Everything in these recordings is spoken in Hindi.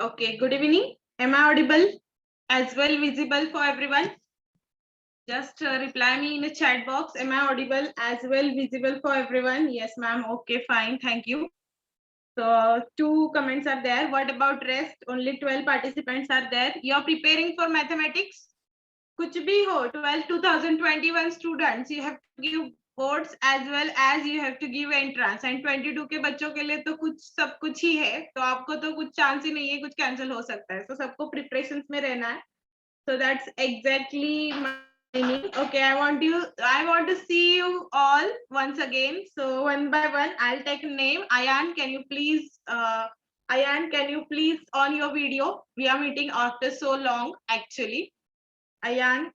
Okay, good evening. Am I audible? As well visible for everyone? Just reply me in the chat box. Am I audible as well visible for everyone? Yes, ma'am. Okay, fine. Thank you. So two comments are there. What about rest? Only 12 participants are there. You are preparing for mathematics? कुछ भी हो 12 2021 students you have to give boards as well as you have to give entrance and 22 के बच्चों के लिए तो कुछ सब कुछ ही है तो आपको तो कुछ चांस ही नहीं है कुछ कैंसिल हो सकता है तो सबको प्रिपरेशंस में रहना है so that's exactly my meaning. Okay, I want to see you all once again. So one by one, I'll take a name. Ayan, can you please on your video? We are meeting after so long, actually. Ayan.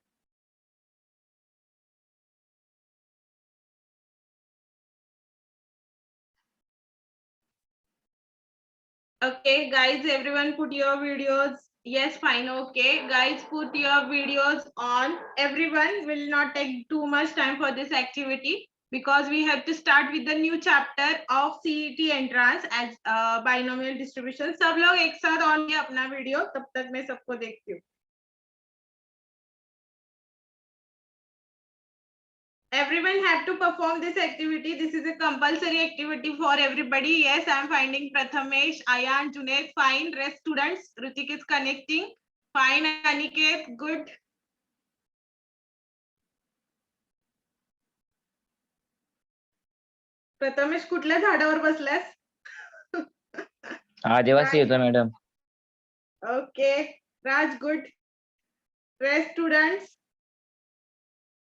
Okay, guys, everyone put your videos. Yes, fine. Okay, guys, put your videos on. Everyone will not take too much time for this activity because we have to start with the new chapter of CET entrance as binomial distribution. सब लोग एक साथ on किया अपना वीडियो तब तक मैं सबको देखती हूँ. Everyone have to perform this activity. This is a compulsory activity for everybody. Yes, I am finding Prathamesh, Ayan, Junaid, fine. Rest students, Ritik is connecting. Fine, Aniket, good. Prathamesh कुठल्या झाडावर बसलास? आदिवासी होता madam. Okay, Raj good. Rest students.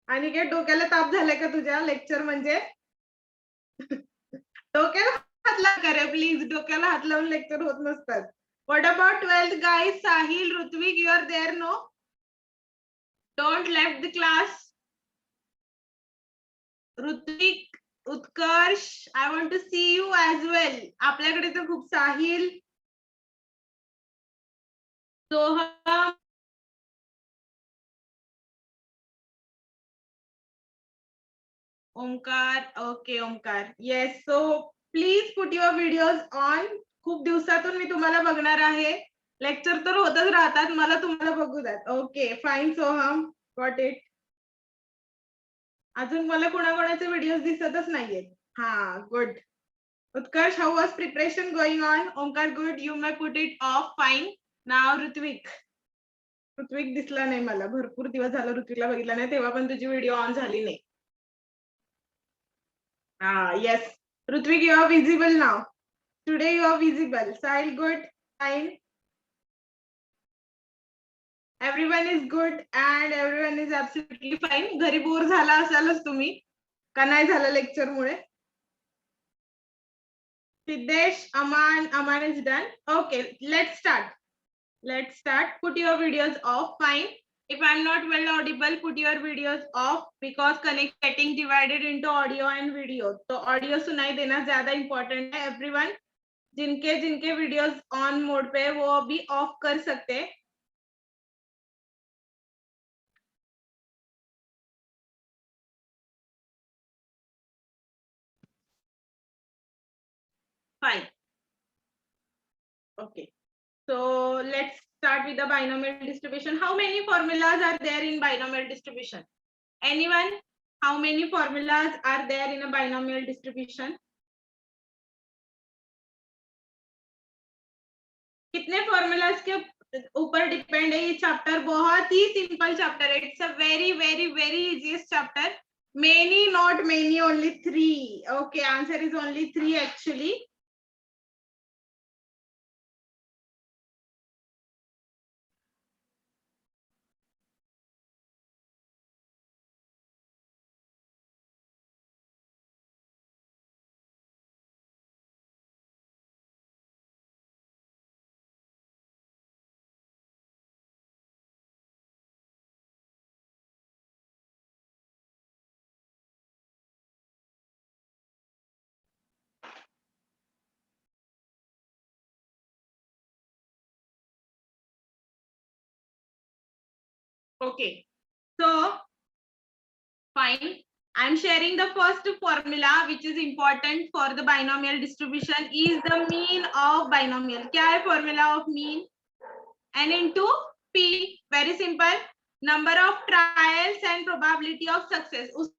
Aniket डोक्याला ताप झालाय का तुझ्या लेक्चर म्हणजे? डोक्याला हात लाव करे प्लीज डोक्याला हात लावून लेक्चर होत नसतात. What about 12th guys? Sahil, Rutvik, you are there, no? Don't left the class. Rutvik, Utkarsh, I want to see you as well. आपल्याकडे तर खूप साहिल, सोहम, Omkar. Okay, Omkar. Yes, so please put your videos on. खूप दिवसातून मी तुम्हाला बघणार आहे. लेक्चर तर होतच राहतात मला तुम्हाला बघू द्यात. Okay fine Soham got it. अजून मला कोणाकोणाचे व्हिडिओज दिसतच नाहीयेत. हा good. Utkarsh how was preparation going on? Omkar good. You may put it off fine. नाव ऋत्विक. ऋत्विक दिसला नाही मला भरपूर दिवस झाला ऋत्विकला बघितला नाही तेव्हा पण तुझी व्हिडिओ ऑन झाली नाही. Yes. Rutvik, you are visible now. Today you are visible. Sahil, good. Fine. Everyone is good and everyone is absolutely fine. घरी बोर झाला असालच तुम्ही का नाही झालं lecture Mule? Siddesh, Aman is done. Okay, let's start. Put your videos off. Fine. If I'm not well audible, put your videos off because getting divided into audio and video. तो audio सुनाई देना ज्यादा important है. Everyone, जिनके वीडियोस ऑन मोड पे वो अभी ऑफ कर सकते हैं. Fine. Okay. So let's start with the binomial distribution. How many formulas are there in binomial distribution? Anyone? How many formulas are there in a binomial distribution? कितने फॉर्मूलाज के ऊपर डिपेंड है ये चैप्टर? बहुत ही सिंपल चैप्टर है. It's a very very very easiest chapter. Many, not many, only 3. Okay, answer is only 3 actually. Okay, so fine. I'm sharing the first formula which is important for the binomial distribution is the mean of binomial. क्या है formula of mean? N into P. Very simple. Number of trials and probability of success. उस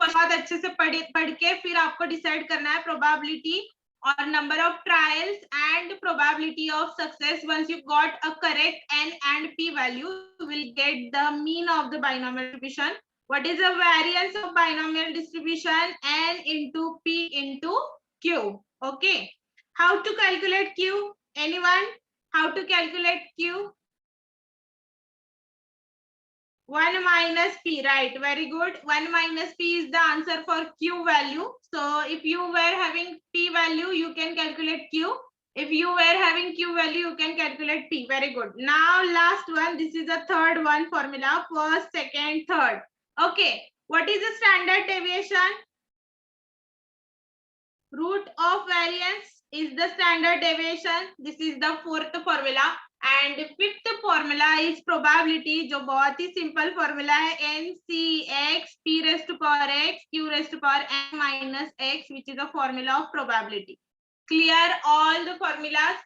बहुत अच्छे से पढ़ के फिर आपको डिसाइड करना है probability or number of trials and probability of success. Once you got a correct N and P value, you will get the mean of the binomial distribution. What is the variance of binomial distribution? N into P into Q. Okay. How to calculate Q? Anyone? How to calculate Q? 1 minus P, right? Very good. 1 minus P is the answer for Q value. So if you were having P value, you can calculate Q. If you were having Q value, you can calculate P. Very good. Now last one. This is the third one formula. First, second, third. Okay. What is the standard deviation? Root of variance is the standard deviation. This is the fourth formula. And fifth formula is probability, जो बहुत ही simple formula है, NCX P raised to power X Q raised to power N minus X, which is the formula of probability. Clear all the formulas.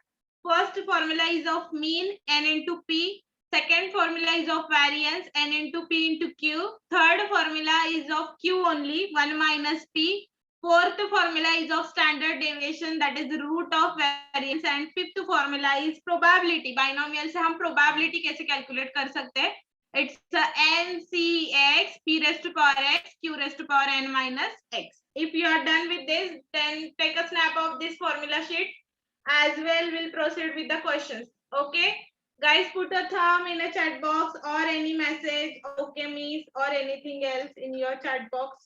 First formula is of mean, N into P. Second formula is of variance, N into P into Q. Third formula is of Q only, 1 minus P. Fourth formula is of standard deviation, that is the root of variance. And fifth formula is probability. Binomial से हम probability कैसे calculate कर सकते हैं? It's NCX P raised to power X Q raised to power N minus X. If you are done with this, then take a snap of this formula sheet. As well, we'll proceed with the questions. Okay, guys, put a thumb in a chat box or any message, okay, miss, or anything else in your chat box.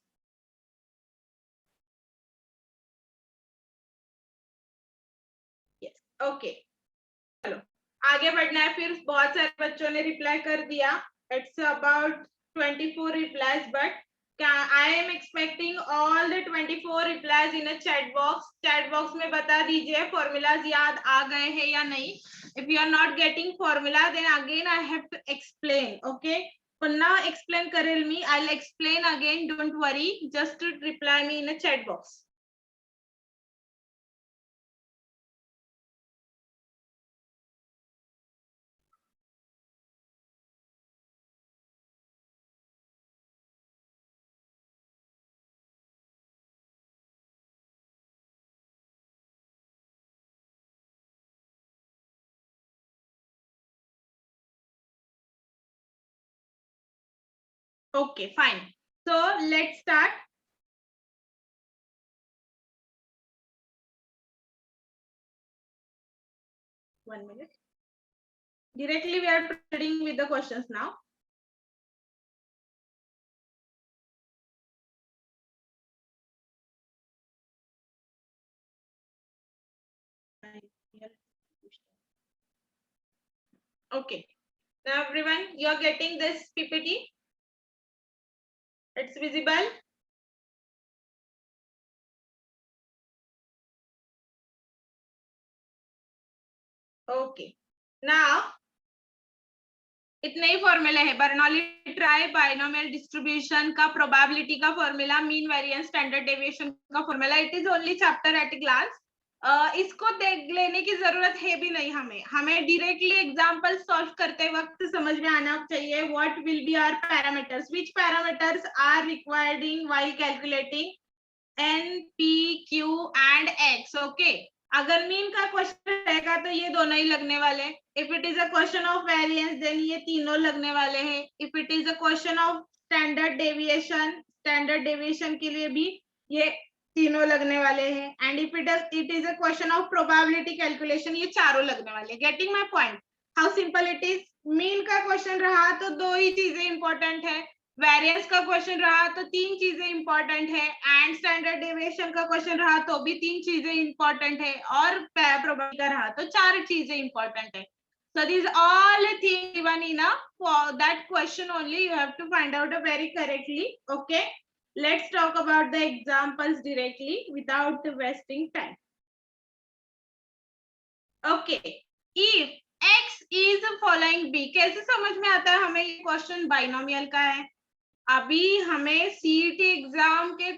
Yes, okay. चलो आगे बढ़ना है. फिर बहुत सारे बच्चों ने रिप्लाई कर दिया. It's about 24 replies, but I am expecting all the 24 replies in a chat box. Chat box में बता दीजिए formulas याद आ गए हैं या नहीं. If you are not getting formula, then again I have to explain. Okay. पुन्हा explain करेल मी. I'll explain again. Don't worry. Just to reply me in a chat box. Okay, fine. So let's start. One minute. Directly we are proceeding with the questions now. Okay. Now everyone, you are getting this PPT. It's visible. Okay. Now इतने ही फॉर्मूले है. बर्नौली ट्राई बाइनोमियल डिस्ट्रीब्यूशन का प्रोबेबिलिटी का formula, mean variance standard deviation का formula. It is only chapter at glance. इसको देख लेने की जरूरत है भी नहीं. हमें डायरेक्टली एग्जांपल सॉल्व करते वक्त समझ में आना चाहिए what will be our parameters, which parameters are required while calculating N, P, Q and X. Okay. अगर मीन का क्वेश्चन रहेगा तो ये दोनों ही लगने वाले. If it is a question of variance then ये तीनों लगने वाले हैं. If it is a question of standard deviation के लिए भी ये तीनों लगने वाले हैं. And if it is a question of probability calculation, ये चारों लगने वाले. Getting my point? How simple it is. Mean का क्वेश्चन रहा तो दो ही चीजें इंपॉर्टेंट है. वेरिएंस का क्वेश्चन रहा तो तीन चीजें इंपॉर्टेंट है. एंड स्टैंडर्ड डेविएशन का क्वेश्चन रहा तो भी तीन चीजें इंपॉर्टेंट है. और प्रोबेबिलिटी का रहा तो चार चीजें इंपॉर्टेंट है. So these all things given in for that question only. You have to find out very correctly. Okay. Let's talk about the examples directly without wasting time. Okay. If X is following B, कैसे समझ में आता है हमें ये क्वेश्चन बाइनोमियल का है? अभी हमें सीईटी एग्जाम के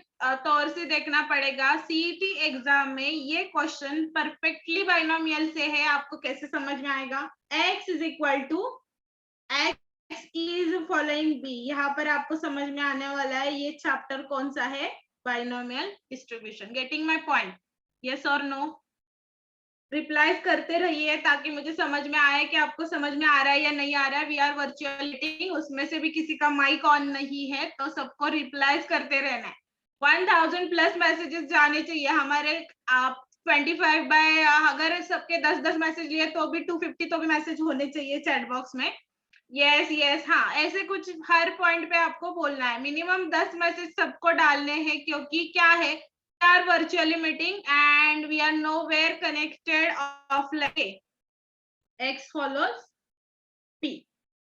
तौर से देखना पड़ेगा। सीईटी एग्जाम में ये क्वेश्चन परफेक्टली बाइनोमियल से है, आपको कैसे समझ में आएगा? x is equal to x is following b, यहाँ पर आपको समझ में आने वाला है ये चैप्टर कौन सा है, binomial distribution. Getting my point? Yes और नो? रिप्लाई करते रहिए ताकि मुझे समझ में आए कि आपको समझ में आ रहा है या नहीं आ रहा है। वी आर वर्चुअल मीटिंग, उसमें से भी किसी का माइक ऑन नहीं है, तो सबको रिप्लाई करते रहना है। 1000 प्लस मैसेजेस जाने चाहिए हमारे। आप 25 बाय, अगर सबके 10-10 मैसेज लिए तो भी 250 तो भी मैसेज होने चाहिए चैट बॉक्स में। यस यस, हाँ, ऐसे कुछ हर पॉइंट पे आपको बोलना है। मिनिमम 10 मैसेज सबको डालने हैं, क्योंकि क्या है, we are virtually meeting and we are nowhere connected offline. X follows P.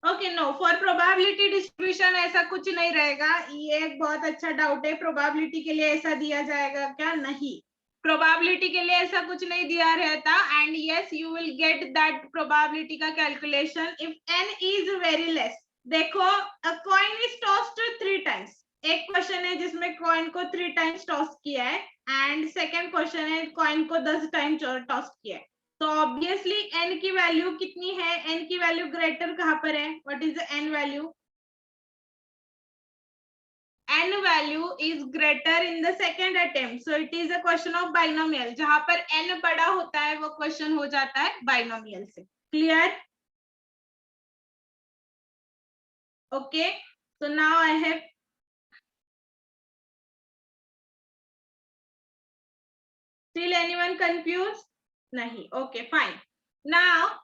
Okay, no, for probability distribution ऐसा कुछ नहीं रहेगा। ये एक बहुत अच्छा डाउट है, प्रोबेबिलिटी के लिए ऐसा दिया जाएगा क्या? नहीं, प्रोबेबिलिटी के लिए ऐसा कुछ नहीं दिया रहता। And yes, you will get that probability का calculation if n is very less. देखो, a coin is tossed 3 times. एक क्वेश्चन है जिसमें कॉइन को 3 टाइम्स टॉस किया है, एंड सेकेंड क्वेश्चन है कॉइन को 10 टाइम टॉस किया है। तो ऑब्वियसली n की वैल्यू कितनी है? n की वैल्यू ग्रेटर कहां पर है? What is the n value? n value is greater in the second attempt, so it is a question of binomial. जहां पर n बड़ा होता है वो क्वेश्चन हो जाता है बाइनोमियल से। Clear? Okay, so now I have still anyone confused? नहीं, okay, fine. Now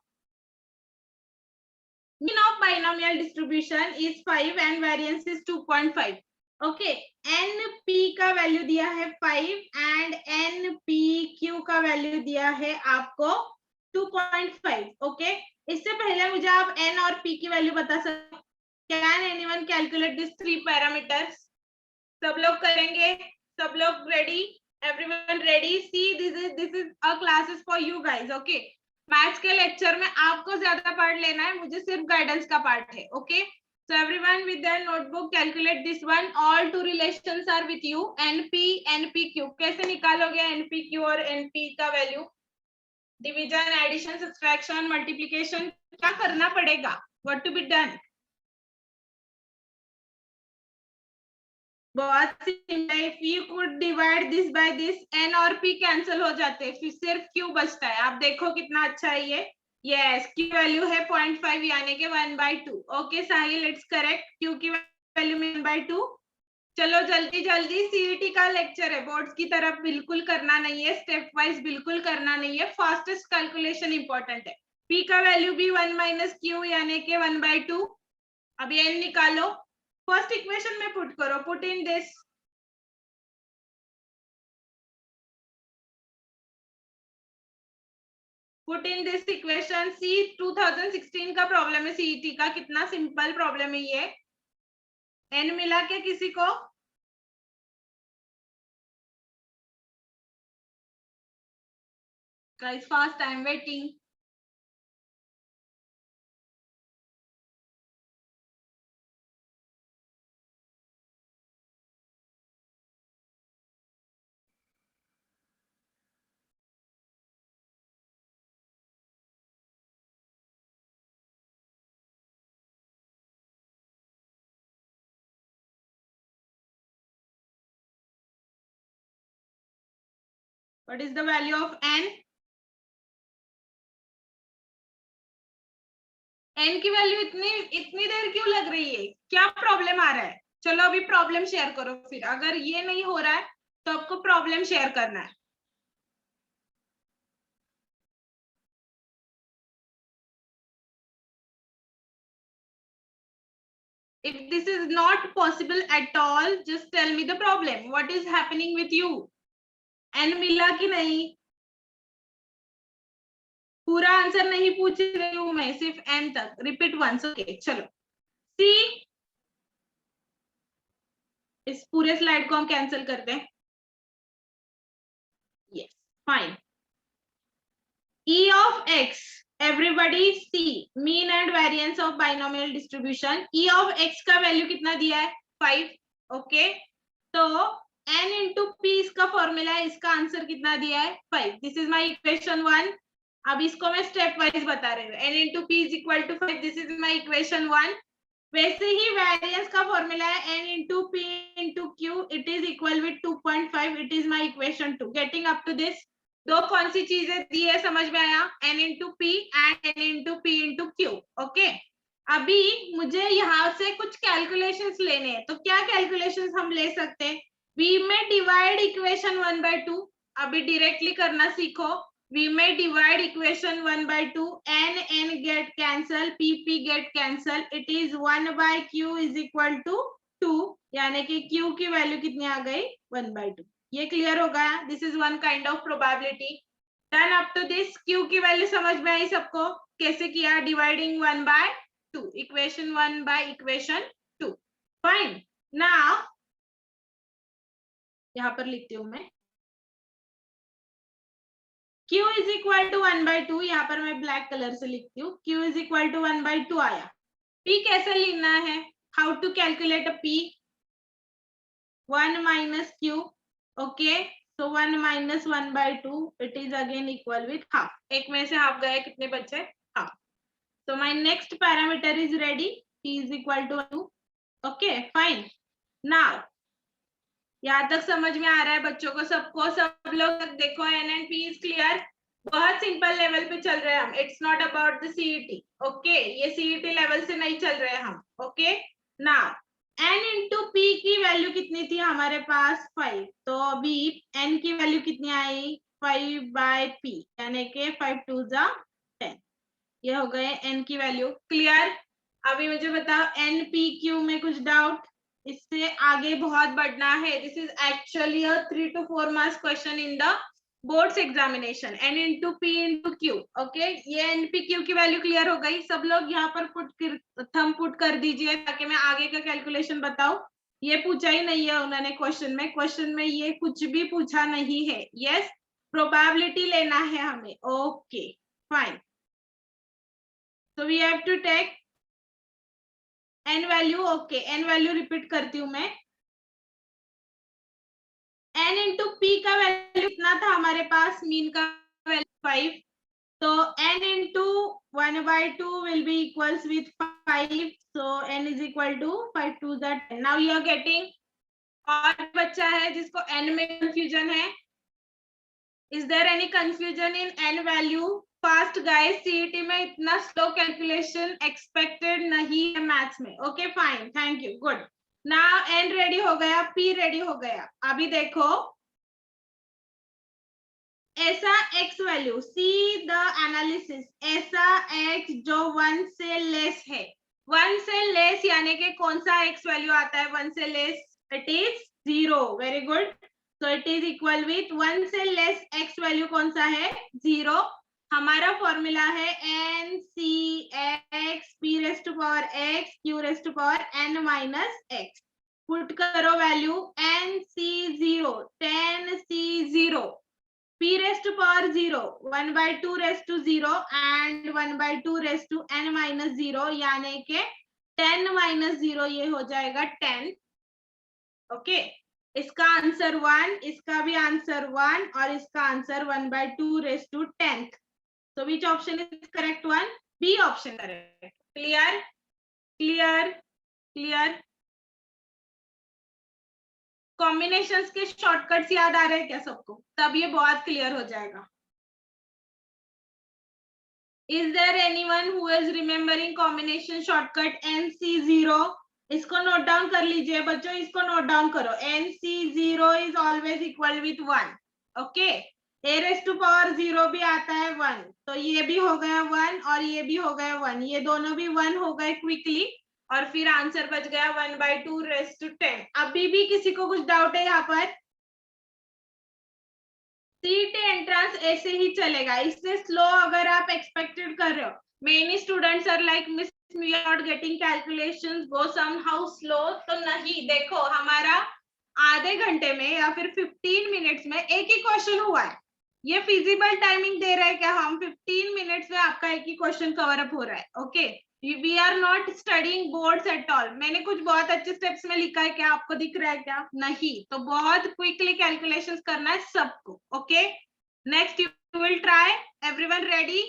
mean of binomial distribution is 5 and variance is 2.5. Okay, np का वैल्यू दिया है 5 एंड npq का वैल्यू दिया है आपको 2.5. ओके, इससे पहले मुझे आप n और p की वैल्यू बता सकते? Can anyone calculate this 3 parameters? सब लोग करेंगे? सब लोग ready? Everyone ready? See, this is a classes for you guys. Okay, maths के लेक्चर में आपको ज्यादा पार्ट लेना है, मुझे सिर्फ गाइडेंस का पार्ट है. Okay, so everyone with their notebook calculate this one. All two relations are with you, np npq. कैसे निकालोगे npq और np का value? Division, addition, subtraction, multiplication, क्या करना पड़ेगा? What to be done? बहुत सिंपल है. If you could divide this by this, n और p कैंसिल हो जाते हैं, फिर सिर्फ q बचता है. आप देखो कितना अच्छा है ये. यस, q वैल्यू है 0.5 यानी कि 1/2. Okay Sahil, it's correct. q की वैल्यू में 1/2. चलो जल्दी जल्दी, सीईटी का लेक्चर है, बोर्ड्स की तरफ बिल्कुल करना नहीं है, स्टेप वाइज बिल्कुल करना नहीं है, फास्टेस्ट कैलकुलेशन इंपॉर्टेंट है. p का वैल्यू भी 1 - q यानी कि 1/2. अब n निकालो, फर्स्ट इक्वेशन में पुट करो. Put in this, put in this equation. See 2016 का प्रॉब्लम है सीईटी का, कितना सिंपल प्रॉब्लम है ये. n मिला के किसी को? Guys fast, I am waiting. What is the value of n? n की वैल्यू इतनी इतनी देर क्यों लग रही है? क्या प्रॉब्लम आ रहा है? चलो अभी प्रॉब्लम शेयर करो. फिर अगर ये नहीं हो रहा है तो आपको प्रॉब्लम शेयर करना है. If this is not possible at all, just tell me the problem. What is happening with you? n मिला कि नहीं? पूरा आंसर नहीं पूछ रही हूं मैं, सिर्फ n तक. Repeat once. ओके, चलो. सी, इस पूरे स्लाइड को हम कैंसिल करते हैं. Yes, fine. E of x, everybody see mean and variance of binomial distribution. E of x का वैल्यू कितना दिया है? 5. ओके, तो n इंटू पी इसका फॉर्मूला है, इसका आंसर कितना दिया है 5. This is my equation 1. अब इसको मैं स्टेप वाइज बता रही हूँ. n into p is equal to 5. This is my equation 1. वैसे ही वेरिएंस का फॉर्मूला है n into p into q, it is equal with 2.5. It is my equation 2. Getting up to this. दो कौन सी चीजें दी है समझ में आया? n into P and n into p into Q. Okay, अभी मुझे यहाँ से कुछ कैलकुलेशंस लेने हैं, तो क्या कैलकुलेशंस हम ले सकते हैं? we may divide equation 1 by 2. अभी डायरेक्टली करना सीखो. we may divide equation 1 by 2. n get cancel, p get cancel. it is 1 by q is equal to 2. यानी कि q की वैल्यू कितनी आ गई? 1 by 2. ये क्लियर हो गया? This is one kind of probability. Done up to this. q की वैल्यू समझ में आई सबको? कैसे किया? Dividing 1 by 2. Equation 1 by equation 2. Fine. Now यहां पर लिखती हूं मैं q is equal to 1 by 2. यहाँ पर मैं ब्लैक कलर से लिखती हूँ. q is equal to 1 by 2 आया. p कैसे लिखना है? How to calculate p? 1 minus q. Okay, so 1 minus 1 by 2, it is again equal with half. एक में से हाफ गए, कितने बचे? Half. so my next parameter is ready. p is equal to 2. okay, fine. now यहाँ तक समझ में आ रहा है बच्चों को? सबको? सब लोग देखो, n and p is clear. बहुत सिंपल लेवल पे चल रहे हैं हम. It's not about the CET. Okay, ये सीईटी लेवल से नहीं चल रहे हैं हम. Okay, now n into p की वैल्यू कितनी थी हमारे पास? 5. तो अभी n की वैल्यू कितनी आई? 5 by p, यानी कि 5 2 जा 10. ये हो गए n की वैल्यू. क्लियर? अभी मुझे बताओ n p q में कुछ डाउट? इससे आगे बहुत बढ़ना है. This is actually a 3 to 4 marks question in the boards examination. n into p into Q. Okay, ये n p q की वैल्यू क्लियर हो गई? सब लोग यहाँ पर थंब पुट कर दीजिए ताकि मैं आगे का कैलकुलेशन बताऊं. ये पूछा ही नहीं है उन्होंने क्वेश्चन में. क्वेश्चन में ये कुछ भी पूछा नहीं है. यस, प्रोबेबिलिटी लेना है हमें. Okay, fine. so we have to take n value. Okay, n value repeat करती हूँ मैं. n इंटू पी का वैल्यू कितना था हमारे पास? मीन का वैल्यू 5. तो n into 1 by 2 will be equals with 5. so n is equal to 5 2 that 10. now you are getting. और बच्चा है जिसको n में कंफ्यूजन है? is there any confusion in n value? Fast guys, CET में इतना स्लो कैलकुलेशन एक्सपेक्टेड नहीं है मैथ्स में. Okay, fine, thank you, good. Now n ready हो गया, p रेडी हो गया. अभी देखो ऐसा x value, see the analysis. ऐसा x जो 1 से लेस है. 1 से लेस यानी कि कौन सा x वैल्यू आता है 1 से less? It is 0. Very good. So it is equal with 1 से लेस x वैल्यू कौन सा है? 0. हमारा फॉर्मूला है n c x p raised to power x q raised to power n minus x. Put करो value. n c 0 10 c 0, p raised to power 0, 1 by 2 raised to 0 and 1 by 2 raised to n minus 0, यानी के 10 minus 0 ये हो जाएगा 10. ओके, इसका आंसर 1, इसका भी आंसर 1 और इसका answer 1 by 2 raised to 10th. So which option is correct one? B option correct. Clear? Clear? Clear? Combinations के शॉर्टकट्स याद आ रहे हैं क्या सबको? तब ये बहुत क्लियर हो जाएगा. Is there anyone who is remembering combination shortcut NC0? इसको नोट डाउन कर लीजिए बच्चों, इसको नोट डाउन करो. NC0 is always equal with 1. Okay, a raised to power 0 भी आता है 1. तो ये भी हो गया 1 और ये भी हो गया 1. ये दोनों भी 1 हो गए क्विकली और फिर आंसर बच गया 1 by 2 raised to 10. अभी भी किसी को कुछ डाउट है यहाँ पर? सीईटी एंट्रेंस ऐसे ही चलेगा. इससे स्लो अगर आप एक्सपेक्टेड कर रहे हो, many students are like miss we are not getting calculations, go somehow slow. तो नहीं, देखो हमारा आधे घंटे में या फिर 15 मिनट्स में एक ही क्वेश्चन हुआ है. ये फिजिबल टाइमिंग दे रहा है क्या? हम 15 मिनट्स में आपका एक ही क्वेश्चन कवर अप हो रहा है. Okay, we are not studying boards at all. मैंने कुछ बहुत अच्छे स्टेप्स में लिखा है, क्या आपको दिख रहा है क्या? नहीं, तो बहुत क्विकली कैलकुलेशंस करना है सबको। Okay, next you will try. Everyone ready?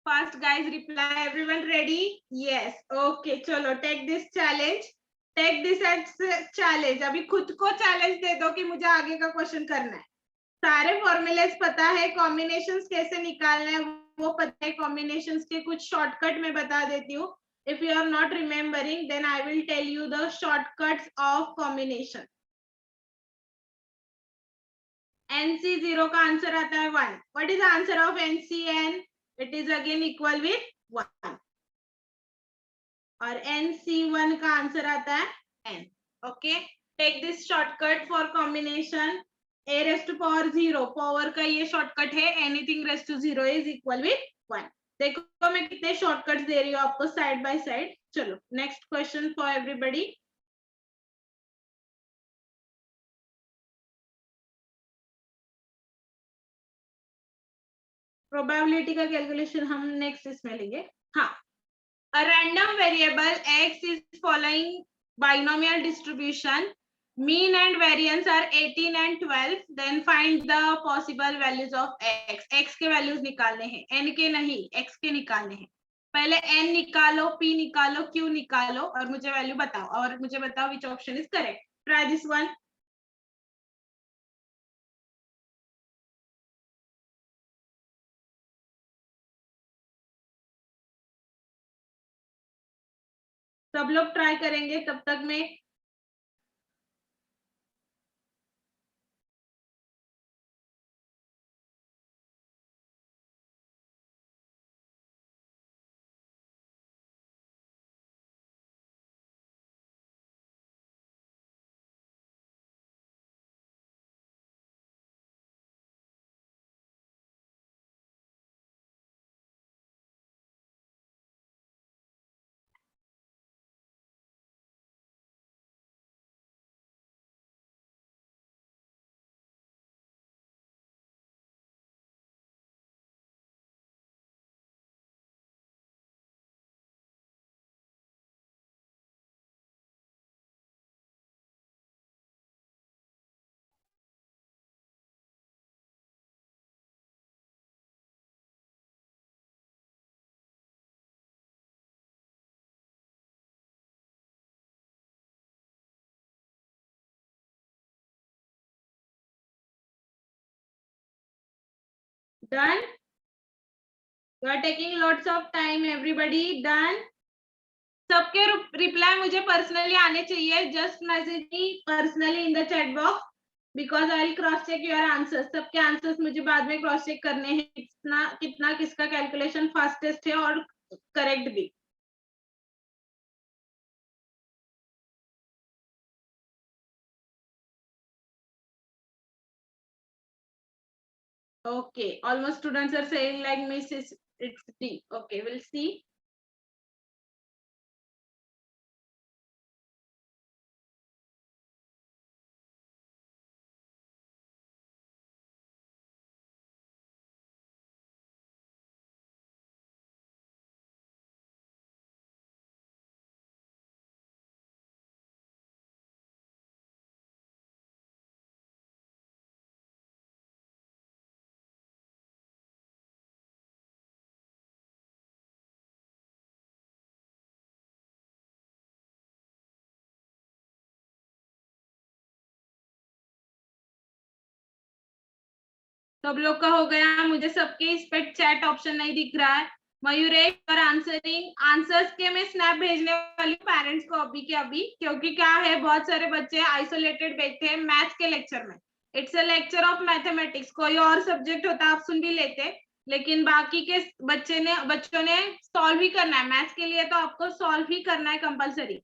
Fast guys, reply. Everyone ready? Yes. Okay, चलो, take this challenge. Take this as challenge. अभी खुद को challenge दे दो कि मुझे आगे का क्वेश्चन करना है। सारे फॉर्मूलेस पता है, कॉम्बिनेशंस कैसे निकालना है वो पता है, कॉम्बिनेशंस के कुछ शॉर्टकट मैं बता देती हूँ। If you are not remembering then I will tell you the shortcuts of combination. NC0 का आंसर आता है 1। What is answer of NCN? It is again equal with 1। और NC1 का आंसर आता है n। Okay, take this shortcut for combination. a raised to power 0 power का ये शॉर्टकट है, anything raised to 0 is equal with 1। देखो मैं कितने शॉर्टकट्स दे रही हूँ आपको साइड बाय साइड। चलो, next question for everybody. Probability का कैलकुलेशन हम नेक्स्ट इसमें लेंगे। हाँ, a random variable x is following binomial distribution. Mean and variance are 18 and 12. Then find the possible values of x. x के वैल्यूज निकालने हैं, n के नहीं, x के निकालने हैं। पहले n निकालो, p निकालो, q निकालो और मुझे वैल्यू बताओ, और मुझे बताओ which option is correct. Try this one. सब लोग ट्राई करेंगे, तब तक मैं done. You are taking lots of time, everybody. Done. सबके रिप्लाई मुझे पर्सनली आने चाहिए। Just message me personally in the chat box because I will cross check your answers. सबके आंसर्स मुझे बाद में क्रॉस चेक करने हैं, कितना कितना किसका कैलकुलेशन फास्टेस्ट है और करेक्ट भी। Okay, almost students are saying like miss it's D. Okay, we'll see. सब लोग का हो गया? मुझे सबके इस पे चैट ऑप्शन नहीं दिख रहा है। मयूरेश और आंसरिंग आंसर्स के मैं स्नैप भेजने वाली हूँ पेरेंट्स को अभी के अभी, क्योंकि क्या है बहुत सारे बच्चे आइसोलेटेड बैठे हैं मैथ्स के लेक्चर में। It's a lecture of mathematics. कोई और सब्जेक्ट होता आप सुन भी लेते, लेकिन बाकी के बच्चों ने सॉल्व ही करना है। मैथ्स के लिए तो आपको सॉल्व ही करना है कंपल्सरी।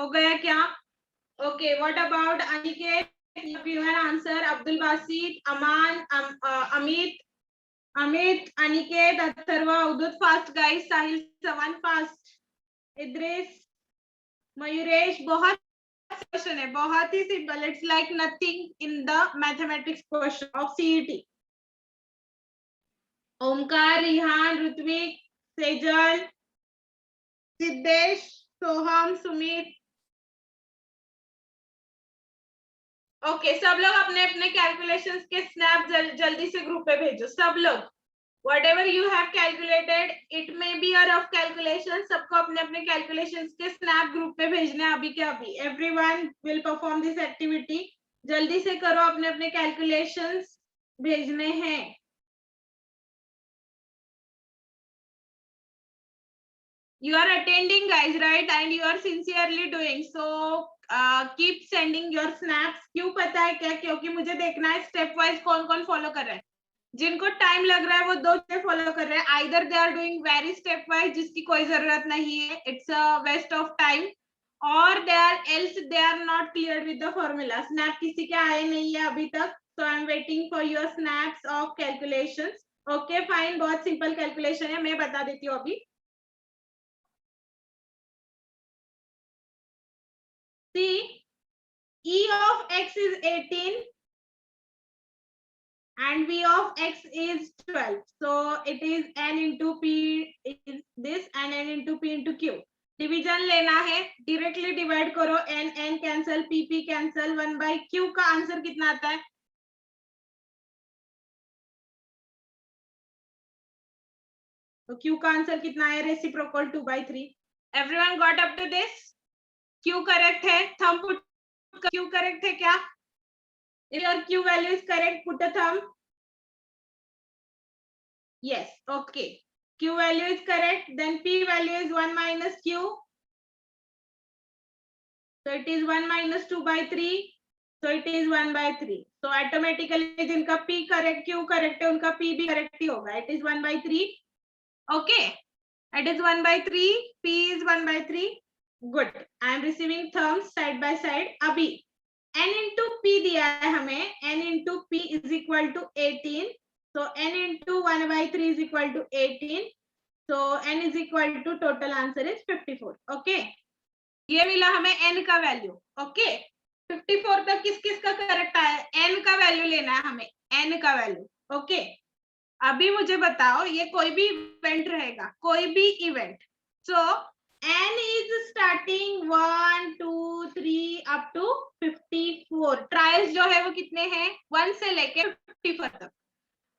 हो गया क्या? Okay, what about Aniket? You have answer. Abdul Basit, Aman, Amit, Aniket, Atharva, Udut, fast guys. Sahil, Savan, fast. Idris, Mayuresh, बहुत क्वेश्चन है, बहुत ही simple. It's like nothing in the mathematics question of CET. Omkar, Rihan, Ritwik, Sejal, Siddhesh, Soham, Sumit. Okay, सब लोग अपने अपने कैलकुलेशंस के स्नैप जल्दी से ग्रुप पे भेजो सब लोग. whatever you have calculated, it may be a rough calculation. सबको अपने अपने calculations के snap group पे भेजने हैं अभी के अभी. everyone will perform this activity. जल्दी से करो, अपने अपने calculations भेजने हैं. You are attending guys, right? And you are sincerely doing so. Keep sending your snaps. क्यों पता है क्या? क्योंकि मुझे देखना है step wise कौन कौन follow कर रहा है. जिनको टाइम लग रहा है वो 2 स्टेप फॉलो कर रहे हैं. Either they are doing very stepwise, जिसकी कोई जरूरत नहीं है, it's a waste of time, और they are else they are not clear with the formula. Snap किसी के आए नहीं है अभी तक, so I am waiting for your snaps of calculations. Okay fine, बहुत सिंपल कैलकुलेशन है, मैं बता देती हूँ अभी. See, E of x is 18 and V of x is 12. So it is n into p is this and n into p into q. Division लेना है, डायरेक्टली डिवाइड करो. n n cancel, p p cancel, 1 by q का आंसर कितना आता है? तो q का आंसर कितना है? Reciprocal 2 by 3. Everyone got up to this? q correct है, थंब पुट. q करेक्ट है क्या? If your q value is correct, put a thumb. Yes, okay. Q value is correct. Then P value is 1 minus Q. So it is 1 minus 2 by 3. So it is 1 by 3. So automatically जिनका P correct, Q correct है, उनका P भी correct ही होगा. It is 1 by 3. Okay. It is 1 by 3. P is 1 by 3. Good. I am receiving thumbs side by side. अभी N into P दिया है हमें. N into P is equal to 18. So n into 1 by 3 is equal to 18. So n is equal to total answer is 54. Okay. ये मिला हमें n का वैल्यू. ओके, 54 तक किस किस का करेक्ट आया? n का वैल्यू लेना है हमें, n का वैल्यू. ओके, अभी मुझे बताओ, ये कोई भी इवेंट रहेगा, कोई भी event. So n is starting 1 2 3 up to 54. Trials जो है वो कितने हैं? 1 से लेके 54 तक.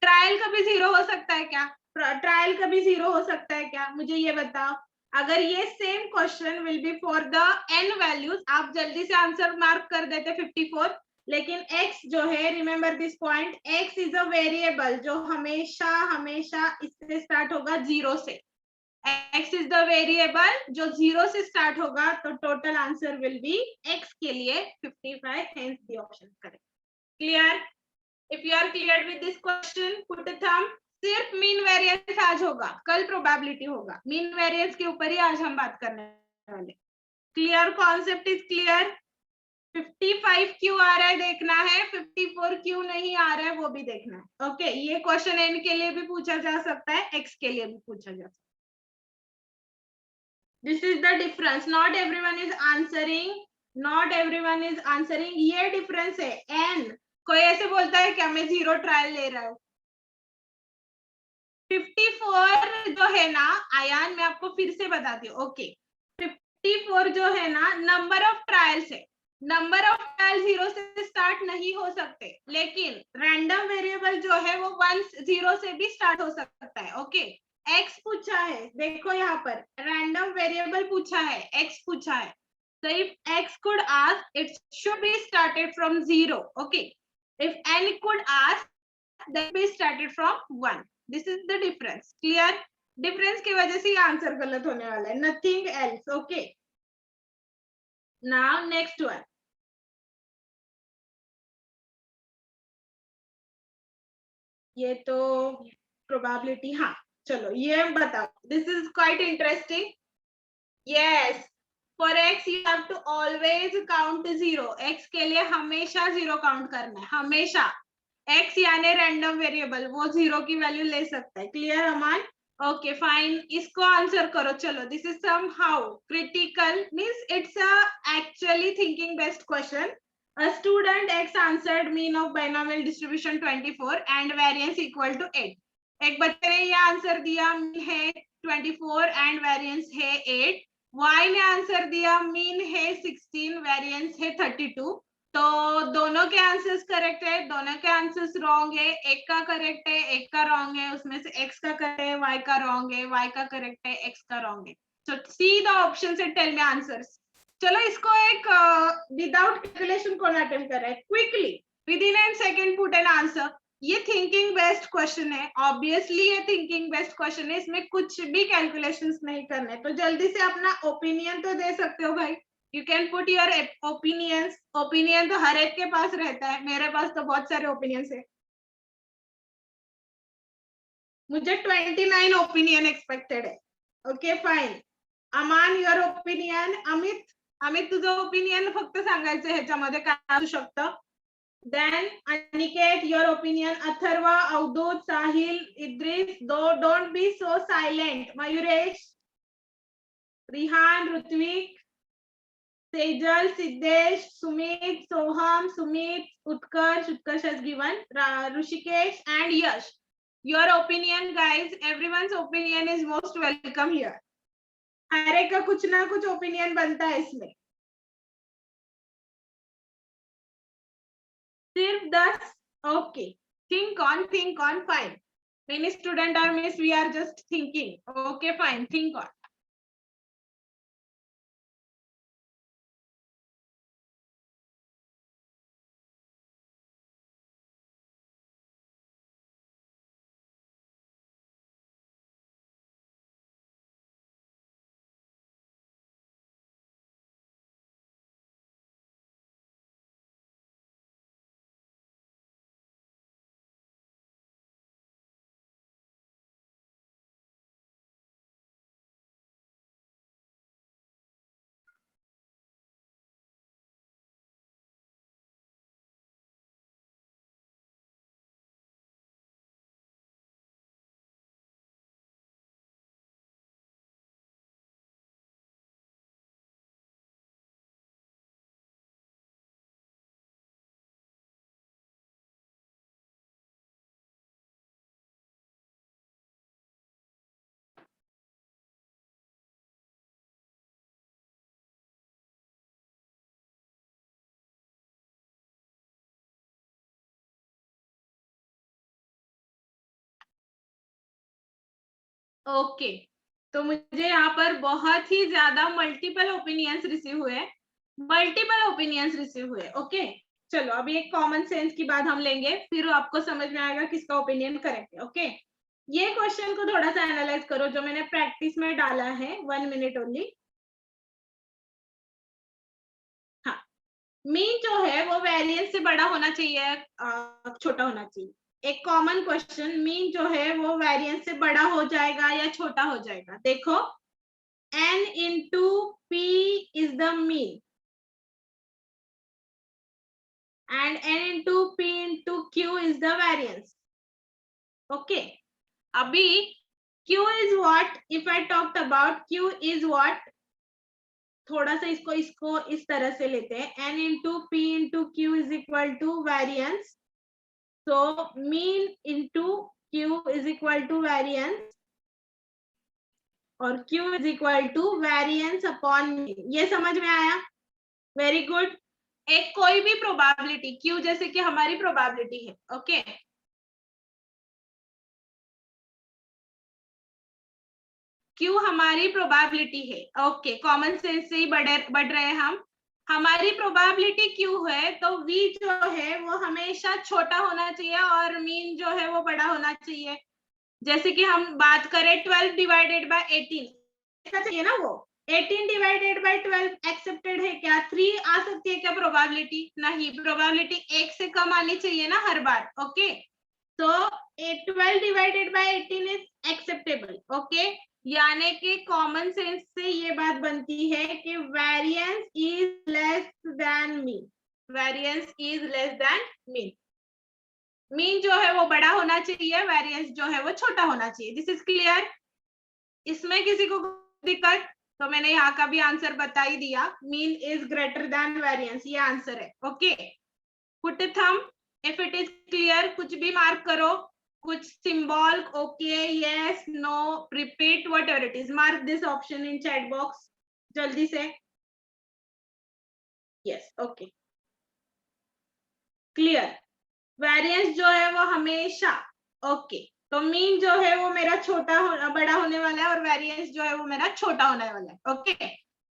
ट्रायल कभी 0 हो सकता है क्या? ट्रायल कभी 0 हो सकता है क्या? मुझे ये बताओ. अगर ये same question will be for the n values, आप जल्दी से आंसर मार्क कर देते 54. लेकिन x जो है, remember this point, x is a variable जो हमेशा हमेशा इससे स्टार्ट होगा 0 से. x इज द वेरिएबल जो 0 से स्टार्ट होगा, तो total answer will be x के लिए 55. Hence the option correct. Clear? If you are clear with this question, put a thumb. सिर्फ मीन वेरिएंस आज होगा, कल प्रोबेबिलिटी होगा. मीन वेरिएंस के ऊपर ही आज हम बात करने वाले. क्लियर? Concept is clear? 55 क्यों आ रहा है देखना है, 54 क्यों नहीं आ रहा है वो भी देखना है. ओके, ये क्वेश्चन n के लिए भी पूछा जा सकता है, x के लिए भी पूछा जा सकता है. This is the difference. Not everyone is answering, not everyone is answering. ये डिफरेंस है. n कोई ऐसे बोलता है क्या मैं 0 ट्रायल ले रहा हूँ? 54 जो है ना आयान, मैं आपको फिर से बताती हूँ. ओके, 54 जो है ना, नंबर ऑफ ट्रायल्स है. नंबर ऑफ ट्रायल 0 से स्टार्ट नहीं हो सकते, लेकिन रैंडम वेरिएबल जो है वो 1 0 से भी स्टार्ट हो सकता है. ओके, x पूछा है, देखो यहाँ पर रैंडम वेरिएबल पूछा है, x पूछा है. So if x could ask, it should be started from 0. Okay. If n could ask, that be started from 1. This is the difference. Clear? Difference की वजह से ये आंसर गलत होने वाला है. Nothing else. Okay. Now next one. ये तो probability. हाँ, चलो ये बताओ. This is quite interesting. Yes. For x you have to always count 0, x के लिए हमेशा 0 काउंट करना है, हमेशा। एक्स यानी रैंडम वेरिएबल, वो 0 की वैल्यू ले सकता है। क्लियर अमान? ओके फाइन, इसको आंसर करो। चलो, this is somehow critical, means it's a actually thinking based question. A student X answered mean of binomial distribution 24 and variance equal to 8. एक बच्चे ने ये आंसर दिया, मीन है 24 एंड वेरिएंस है 8। Y ने आंसर दिया, मीन है 16, वेरिएंस है 32। तो दोनों के आंसर्स करेक्ट है, दोनों के आंसर्स रॉन्ग है। एक का करेक्ट है, एक का रॉन्ग है। उसमें से एक्स का करेक्ट है, वाई का रॉन्ग है, वाई का करेक्ट है, एक्स का रॉन्ग है। So see the option and tell me answers. चलो, इसको एक विदाउट कैलकुलेशन कौन अटेम्प्ट कर रहा है? Quickly with in an second put an answer. ये थिंकिंग बेस्ड क्वेश्चन है, ऑब्वियसली ये थिंकिंग बेस्ड क्वेश्चन है, इसमें कुछ भी कैलकुलेशंस नहीं करने। तो जल्दी से अपना ओपिनियन तो दे सकते हो भाई। You can put your opinions. Opinion तो हर एक के पास रहता है, मेरे पास तो बहुत सारे ओपिनियंस है। मुझे 29 ओपिनियन एक्सपेक्टेड है। Okay fine, Aman your opinion. Amit तुझं ओपिनियन फक्त सांगायचं ह्याच्यामध्ये काय असू शकतं। Then Aniket your opinion. Atharva, Avdhoot, Sahil, Idris, don't be so silent. Mayuresh, Rihan, Ritwik, Sejal, Siddhesh, Sumit, Soham, Sumit, Utkarsh has given, Rushikesh and Yash. Your opinion guys, everyone's opinion is most welcome here. हर एक का कुछ ना कुछ ओपिनियन बनता है इसमें। सिर्फ 10? Okay, think on, fine. Many student are miss, we are just thinking. Okay fine, think on. Okay, तो मुझे यहाँ पर बहुत ही ज्यादा मल्टीपल ओपिनियंस रिसीव हुए। ओके, चलो अभी एक कॉमन सेंस की बात हम लेंगे, फिर आपको समझ में आएगा किसका ओपिनियन करेक्ट है। ओके, ये क्वेश्चन को थोड़ा सा एनालाइज करो जो मैंने प्रैक्टिस में डाला है, 1 मिनट ओनली। हाँ, मीन जो है वो वेरिएंस से बड़ा होना चाहिए, छोटा होना चाहिए। एक कॉमन क्वेश्चन, मीन जो है वो वेरिएंस से बड़ा हो जाएगा या छोटा हो जाएगा? देखो, n into p is the mean and n into p into q is the variance. Okay, अभी q is what? If I talked about q is what? थोड़ा सा इसको इस तरह से लेते हैं, n into p into q is equal to variance. So mean into q is equal to variance और q is equal to variance upon mean. ये समझ में आया? Very good. एक कोई भी प्रोबेबिलिटी q, जैसे कि हमारी प्रोबेबिलिटी है, ओके q हमारी प्रोबेबिलिटी है। ओके, कॉमन सेंस से ही बढ़ रहे हैं हम। हमारी प्रोबेबिलिटी q है, तो v जो है वो हमेशा छोटा होना चाहिए और मीन जो है वो बड़ा होना चाहिए। जैसे कि हम बात करें 12 डिवाइडेड बाय 18, ऐसा चाहिए ना वो। 18 डिवाइडेड बाय 12 एक्सेप्टेड है क्या? 3 आ सकती है क्या प्रोबेबिलिटी? नहीं, प्रोबेबिलिटी 1 से कम आनी चाहिए ना हर बार। ओके, तो 12 divided by 18 is acceptable. Okay, यानी कि कॉमन सेंस से ये बात बनती है कि variance is less than mean, variance is less than mean. Mean जो है वो बड़ा होना चाहिए, वेरिएंस जो है वो छोटा होना चाहिए। This is clear? इसमें किसी को दिक्कत? तो मैंने यहाँ का भी आंसर बता ही दिया, mean is greater than variance, ये आंसर है। Okay, put thumb if it is clear, कुछ भी मार्क करो, कुछ symbol, okay, yes, no, repeat, whatever it is, mark this option in chat box जल्दी से। Yes, okay, clear. वेरिएंस जो है वो हमेशा, ओके, तो मीन जो है वो मेरा बड़ा होने वाला है और वेरिएंस जो है वो मेरा छोटा होने वाला है। ओके,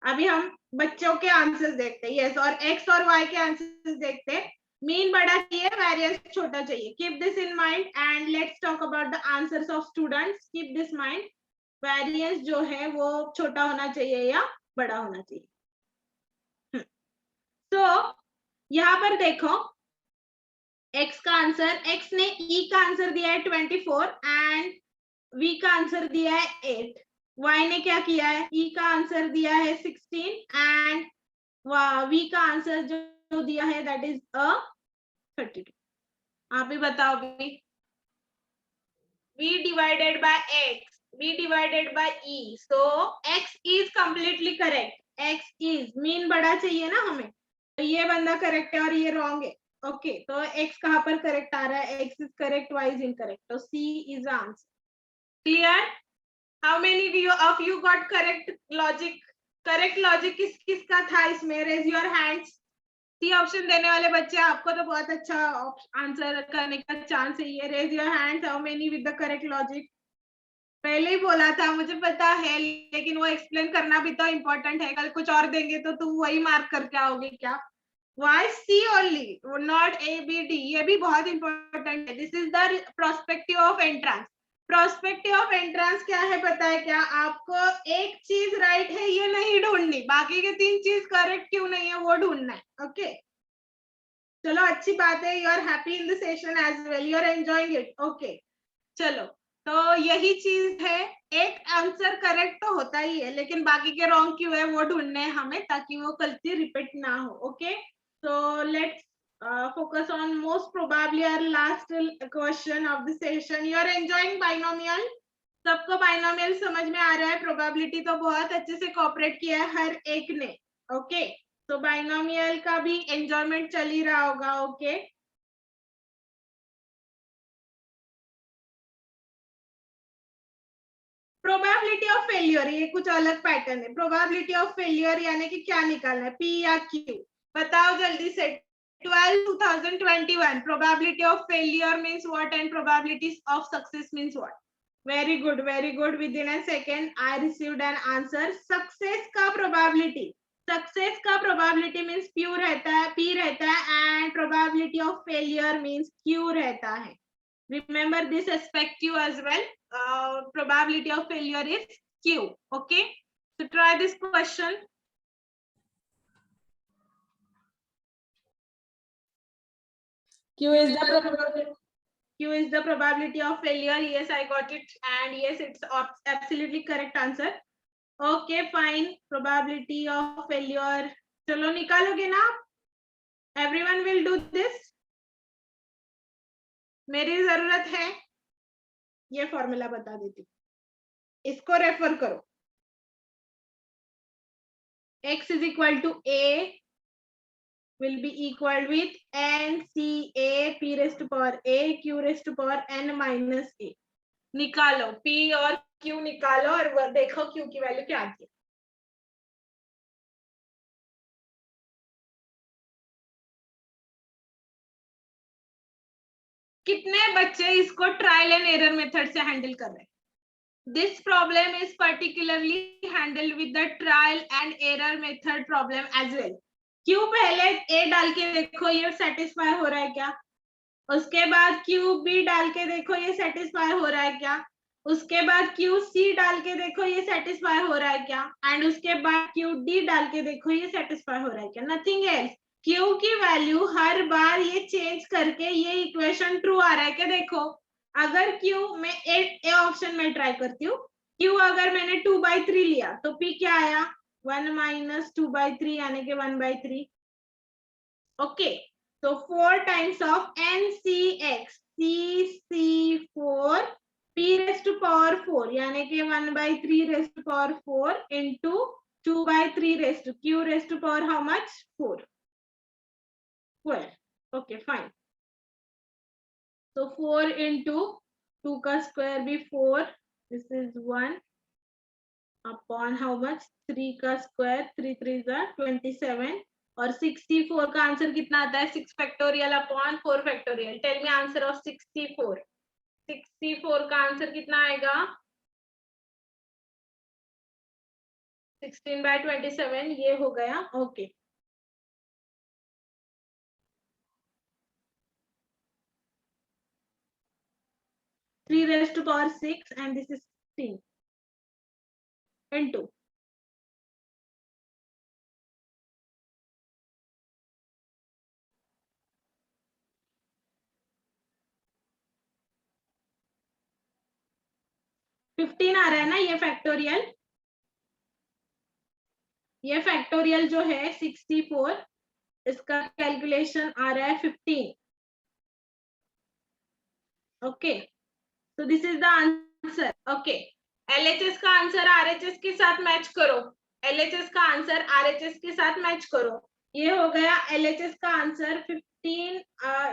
अभी हम बच्चों के आंसर्स देखते हैं। यस, और एक्स और वाई के आंसर्स देखते हैं। मीन बड़ा चाहिए, वेरिएंस छोटा चाहिए। Keep this in mind and let's talk about the answers of students. Keep this mind, variance जो है वो छोटा होना चाहिए या बड़ा होना चाहिए। तो यहाँ पर देखो, x का आंसर, x ने e का आंसर दिया है 24 एंड v का आंसर दिया है 8। y ने क्या किया है, e का आंसर दिया है 16 एंड v का आंसर जो दिया है दैट इज 32। आप ही बताओ भी, v divided by x, v divided by e, so x is completely correct, x is, mean बड़ा चाहिए ना हमें, तो ये बंदा करेक्ट है और ये रॉन्ग है। ओके, तो x कहाँ पर करेक्ट आ रहा है, x is correct, y is incorrect, तो c is answer. Clear? How many of you got correct logic? Correct logic किस किसका था इसमें? Raise your hands. C option देने वाले बच्चे, आपको तो बहुत अच्छा आंसर करने का चांस है। ये raise your hands, how many with the correct logic. पहले ही बोला था, मुझे पता है, लेकिन वो एक्सप्लेन करना भी तो इम्पोर्टेंट है। कल कुछ और देंगे तो तुम वही मार्क करके आओगे क्या? Why C only, not A, B, D? ये भी बहुत इंपॉर्टेंट है। This is the prospective of entrance. Prospective of entrance क्या है पता है क्या? आपको एक चीज राइट है ये नहीं ढूंढनी, बाकी के 3 चीज करेक्ट क्यों नहीं है वो ढूंढना है। ओके, चलो अच्छी बात है, you are happy in the session as well, you are enjoying it. Okay, चलो, तो यही चीज है, एक आंसर करेक्ट तो होता ही है, लेकिन बाकी के रॉन्ग क्यों है वो ढूंढने हैं हमें, ताकि वो गलती रिपीट ना हो। Okay, so let's focus on most probably our last question of the session. You are enjoying binomial? सबको बाइनोमियल समझ में आ रहा है? प्रोबेबिलिटी तो बहुत अच्छे से कोऑपरेट किया है हर एक ने। ओके, तो बाइनोमियल का भी एंजॉयमेंट चल ही रहा होगा। ओके, प्रोबेबिलिटी ऑफ फेलियर, ये कुछ अलग पैटर्न है। प्रोबेबिलिटी ऑफ फेलियर यानी कि क्या निकालना है, पी या क्यू? बताओ जल्दी से। 12/2021 probability of failure means what and probabilities of success means what? Very good, very good. Within a second I received an answer. Success का probability, success का probability means Q रहता है, P रहता है, and probability of failure means Q रहता है। Remember this aspect Q as well. Probability of failure is Q. Okay, so try this question. Q is the probability. Q is the probability of failure. Yes, I got it, and yes, it's absolutely correct answer. Okay, fine. Probability of failure. चलो निकालोगे ना? Everyone will do this. मेरी जरूरत है, ये फॉर्मूला बता देती हूँ, इसको रेफर करो। X is equal to A will be equal with NCA P raised to power A Q raised to power N minus A. निकालो P और Q निकालो और देखो Q की वैल्यू क्या आती है। कितने बच्चे इसको ट्रायल एंड एरर मेथड से हैंडल कर रहे हैं? This problem is particularly handled with the trial and error method problem as well. Q पहले A डाल के देखो ये सेटिस्फाई हो रहा है क्या, उसके बाद QB डाल के देखो ये सेटिस्फाई हो रहा है क्या, उसके बाद QC डाल के देखो ये सेटिस्फाई हो रहा है क्या, एंड उसके बाद QD डाल के देखो ये सेटिस्फाई हो रहा है क्या। Nothing else. Q की वैल्यू हर बार ये चेंज करके ये इक्वेशन ट्रू आ रहा है क्या? देखो, अगर Q में ए ऑप्शन में ट्राई करती हूँ, क्यू अगर मैंने 2/3 लिया तो पी क्या आया 1 माइनस 2/3 यानी कि 1/3. ओके, तो 4 times of NCX CC4 P raised to power 4 यानी कि 1/3 raised to power 4 into 2/3 raised to Q raised to power how much 4 square. Okay fine. So 4 into 2 का square भी 4. This is 1 upon how much 3 का square 3 3 is 27 और 64 का आंसर कितना आता है 6 factorial upon 4 factorial. Tell me answer of 64. 64 का आंसर कितना आएगा 16/27. ये हो गया. Okay, 3 raised to power 6 and this is 16 into 15 आ रहा है ना. ये फैक्टोरियल जो है 64 इसका कैलकुलेशन आ रहा है 15. Okay, so this is the answer. Okay, LHS का आंसर RHS के साथ मैच करो. LHS का आंसर RHS के साथ मैच करो. ये हो गया LHS का answer 15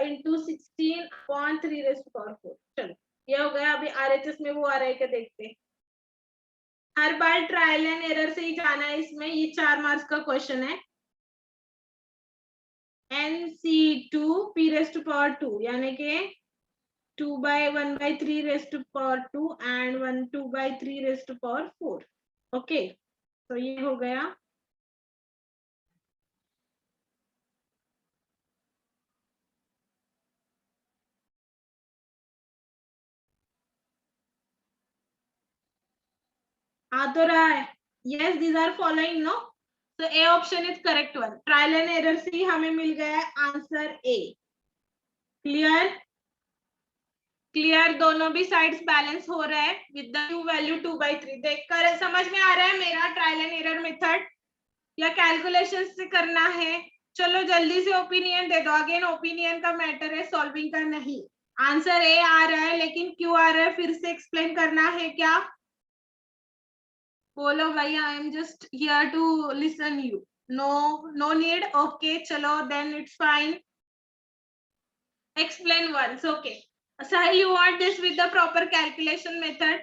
into 16 upon 3 raised to power 4. चलो ये हो गया. अभी RHS में वो आ रहा है क्या देखते हैं. हर बार ट्रायल एंड एरर से ही जाना है इसमें. ये 4 मार्क्स का क्वेश्चन है. NC2 P raised to power 2 यानी कि 2/1/3 raised to power 2 and 2/3 raised to power 4. Okay, तो ये हो गया. आ तो रहा है. yes, these are following, no? So A option is correct one. Trial and error से ही हमें मिल गया आंसर A. क्लियर दोनों भी साइड्स बैलेंस हो रहा है विद द Q वैल्यू 2/3. देखकर समझ में आ रहा है मेरा ट्रायल एंड एरर मेथड या कैलकुलेशन से करना है. चलो जल्दी से ओपिनियन दे दो. अगेन ओपिनियन का मैटर है, सॉल्विंग का नहीं. आंसर ए आ रहा है लेकिन क्यों आ रहा है फिर से एक्सप्लेन करना है क्या. बोलो भाई. I am just here to listen you. No need. Okay चलो then it's fine. Explain once. Okay Sahil, you want this with the proper calculation method.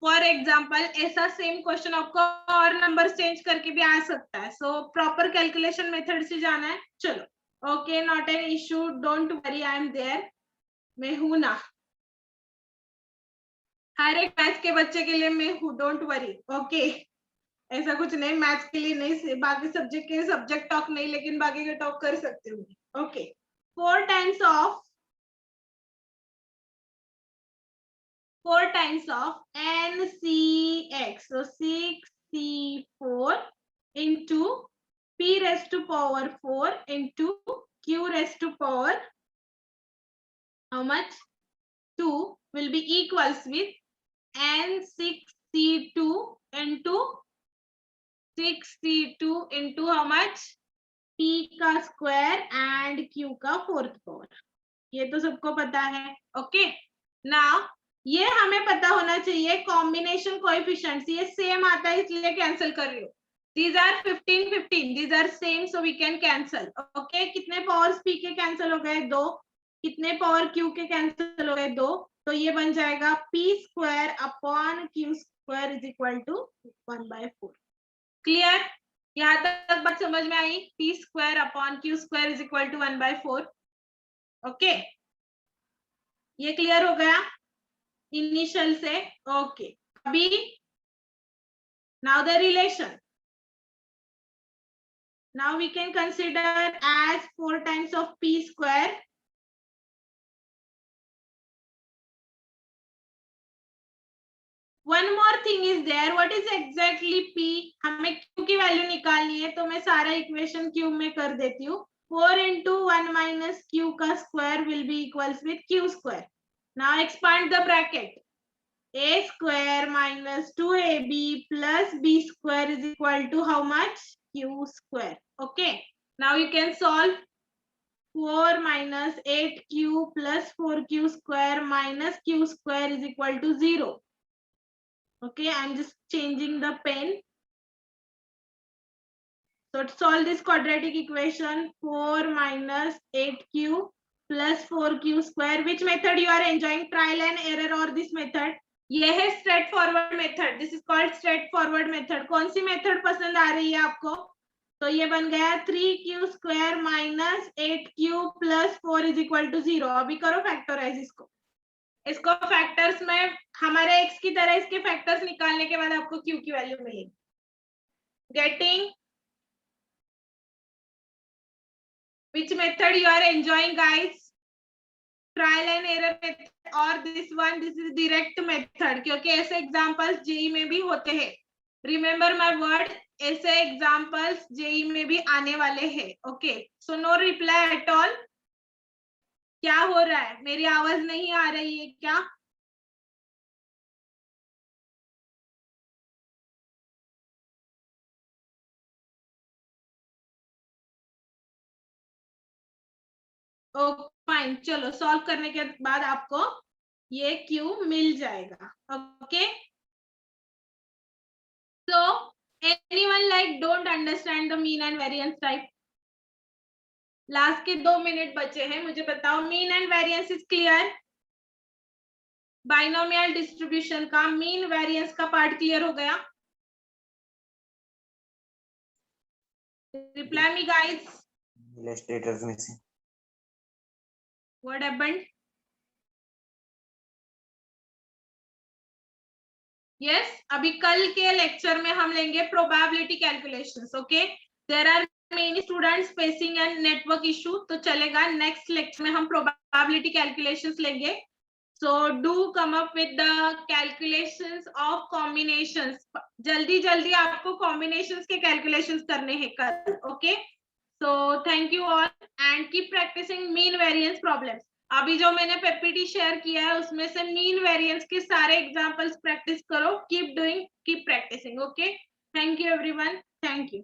For example ऐसा सेम क्वेश्चन आपको और नंबर चेंज करके भी आ सकता है. सो प्रॉपर कैलकुलेशन मेथड से जाना है. चलो okay, not an issue, don't worry, I am there. मैं हूं ना. हर एक मैथ्स के बच्चे के लिए मैं हूं, डोंट वरी. ओके, ऐसा कुछ नहीं. मैथ्स के लिए नहीं, बाकी सब्जेक्ट के सब्जेक्ट टॉक नहीं, लेकिन बाकी के टॉक कर सकते हो. Okay, 4 times of NCX. So 6C4 into P raised to power 4 into Q raised to power how much 2 will be equals with N6C2 into 6C2 into how much P का स्क्वायर एंड Q का 4th पावर. ये तो सबको पता है. ओके, नाउ ये हमें पता होना चाहिए कॉम्बिनेशन कोएफिशिएंट्स. ये सेम आता है इसलिए कैंसिल कर रही हूँ. These are 15 15. These are same, so we can cancel. Okay, कितने पावर्स P के कैंसिल हो गए 2. कितने पावर Q के कैंसिल हो गए 2. तो ये बन जाएगा P square upon Q square is equal to 1/4. Clear? यहाँ तक बात समझ में आई. P square upon Q square is equal to 1/4. Okay, ये क्लियर हो गया इनिशियल से. ओके, अभी now the relation. Now we can consider as 4 times of P square. One more thing is there. What is exactly P? हमें Q की वैल्यू निकालनी है, तो मैं सारा इक्वेशन Q में कर देती हूँ. 4 into 1 minus Q का square will be equals with Q square. Now expand the bracket. a square minus 2ab plus b square is equal to how much? Q square. Okay. Now you can solve 4 minus 8q plus 4q square minus q square is equal to 0. Okay, I'm just changing the pen. So to solve this quadratic equation, 4 minus 8q plus 4q square, which method you are enjoying, trial and error or this method? ये है straight forward method. This is called straight forward method. कौन सी मेथड पसंद आ रही है आपको? तो ये बन गया 3q square minus 8q plus 4 is equal to 0. अभी करो फैक्टराइज इसको फैक्टर्स में हमारे x की तरह इसके फैक्टर्स निकालने के बाद आपको q की वैल्यू मिलेगी. Getting which method you are enjoying guys? Trial and error method और दिस इज डायरेक्ट मेथड, क्योंकि ऐसे एग्जांपल्स जेई में भी होते हैं. रिमेंबर माय वर्ड, ऐसे एग्जांपल्स जेई में भी आने वाले हैं. Okay, so no reply at all. क्या हो रहा है? मेरी आवाज नहीं आ रही है क्या? ओके फाइन, चलो सॉल्व करने के बाद आपको ये क्यू मिल जाएगा. Okay, so anyone like don't understand the mean and variance type? Last के 2 मिनट बचे हैं, मुझे बताओ mean and variance is clear? Binomial distribution का मीन वेरिएंस का पार्ट क्लियर हो गया? Reply me guys. Illustrator missing. What happened? Yes, अभी कल के लेक्चर में हम लेंगे probability calculations. Okay, there are many students facing an network issue, तो चलेगा. नेक्स्ट लेक्चर में हम प्रोबेबिलिटी कैलकुलेशंस लेंगे. So do come up with the calculations of combinations. जल्दी जल्दी आपको combinations के calculations करने हैं कल. Okay, so thank you all and keep practicing mean variance problems. अभी जो मैंने पीपीटी शेयर किया है उसमें से मीन वेरिएंस के सारे एग्जांपल्स प्रैक्टिस करो. Keep doing, keep practicing. Okay, thank you everyone, thank you.